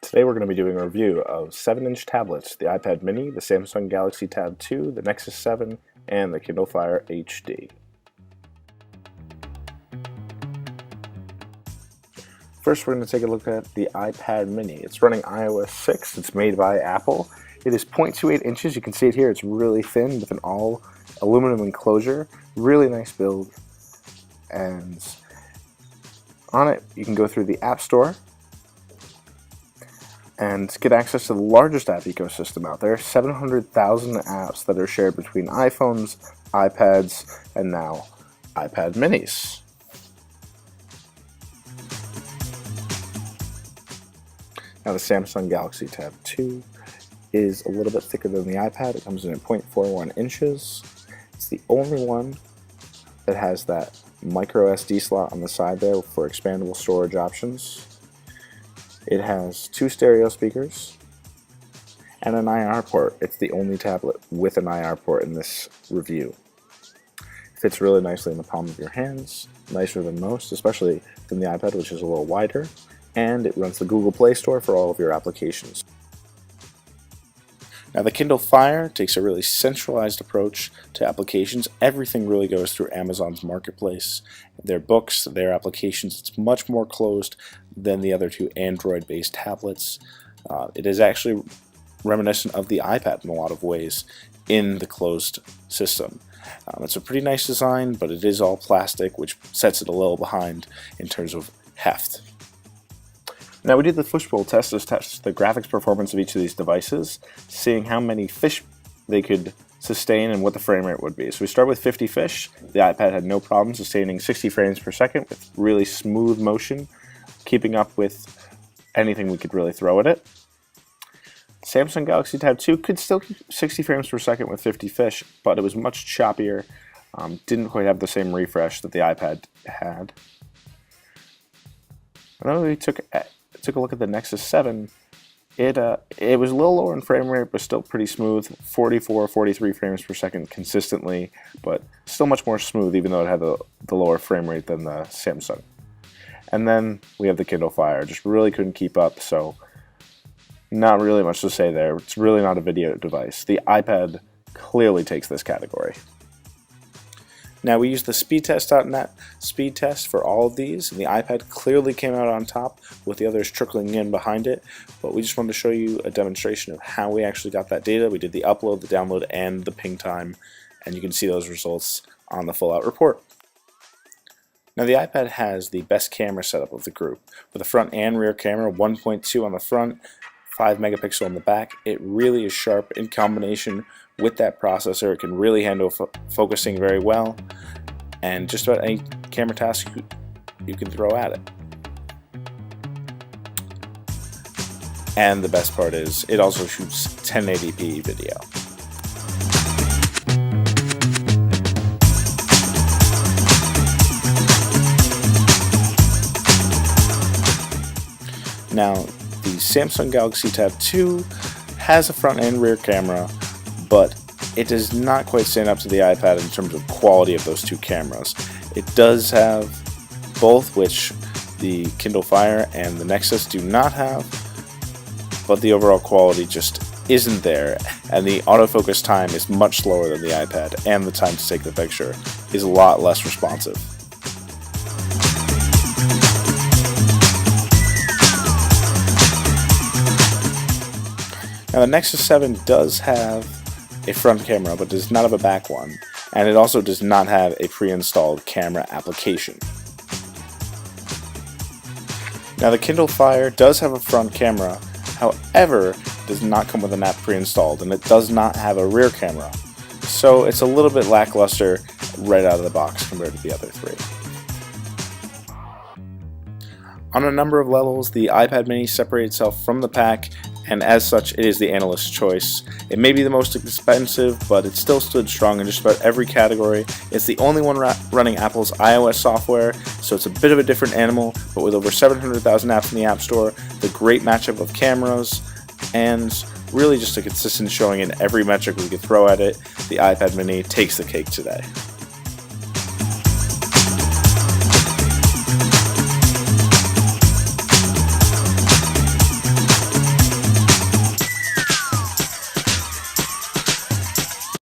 Today we're going to be doing a review of 7-inch tablets, the iPad mini, the Samsung Galaxy Tab 2, the Nexus 7, and the Kindle Fire HD. First we're going to take a look at the iPad mini. It's running iOS 6, it's made by Apple. It is 0.28 inches, you can see it here, it's really thin with an all aluminum enclosure. Really nice build. And on it you can go through the App Store and get access to the largest app ecosystem out there, 700,000 apps that are shared between iPhones, iPads, and now iPad minis. Now the Samsung Galaxy Tab 2 is a little bit thicker than the iPad. It comes in at 0.41 inches. It's the only one that has that micro SD slot on the side there for expandable storage options. It has 2 stereo speakers and an IR port. It's the only tablet with an IR port in this review. It fits really nicely in the palm of your hands, nicer than most, especially than the iPad, which is a little wider, and it runs the Google Play Store for all of your applications. Now the Kindle Fire takes a really centralized approach to applications. Everything really goes through Amazon's marketplace. Their books, their applications, it's much more closed than the other two Android-based tablets. It is actually reminiscent of the iPad in a lot of ways in the closed system. It's a pretty nice design, but it is all plastic, which sets it a little behind in terms of heft. Now we did the fishbowl test to test the graphics performance of each of these devices, seeing how many fish they could sustain and what the frame rate would be. So we start with 50 fish. The iPad had no problem sustaining 60 frames per second with really smooth motion, keeping up with anything we could really throw at it. Samsung Galaxy Tab 2 could still keep 60 frames per second with 50 fish, but it was much choppier, didn't quite have the same refresh that the iPad had. And then we took a look at the Nexus 7. It was a little lower in frame rate, but still pretty smooth, 44, 43 frames per second consistently, but still much more smooth even though it had the lower frame rate than the Samsung. And then we have the Kindle Fire, just really couldn't keep up, so not really much to say there. It's really not a video device. The iPad clearly takes this category. Now we used the speedtest.net speed test for all of these, and the iPad clearly came out on top with the others trickling in behind it, but we just wanted to show you a demonstration of how we actually got that data. We did the upload, the download, and the ping time, and you can see those results on the full out report. Now the iPad has the best camera setup of the group, with a front and rear camera, 1.2 on the front, 5 megapixel on the back. It really is sharp in combination with that processor. It can really handle focusing very well, and just about any camera task you can throw at it. And the best part is it also shoots 1080p video. Now the Samsung Galaxy Tab 2 has a front and rear camera, but it does not quite stand up to the iPad in terms of quality of those two cameras. It does have both, which the Kindle Fire and the Nexus do not have, but the overall quality just isn't there, and the autofocus time is much slower than the iPad, and the time to take the picture is a lot less responsive. Now the Nexus 7 does have a front camera, but does not have a back one, and it also does not have a pre-installed camera application. Now the Kindle Fire does have a front camera, however, does not come with an app pre-installed, and it does not have a rear camera, so it's a little bit lackluster right out of the box compared to the other three. On a number of levels, the iPad mini separates itself from the pack, and as such, it is the analyst's choice. It may be the most expensive, but it still stood strong in just about every category. It's the only one running Apple's iOS software, so it's a bit of a different animal, but with over 700,000 apps in the App Store, the great matchup of cameras, and really just a consistent showing in every metric we could throw at it, the iPad mini takes the cake today.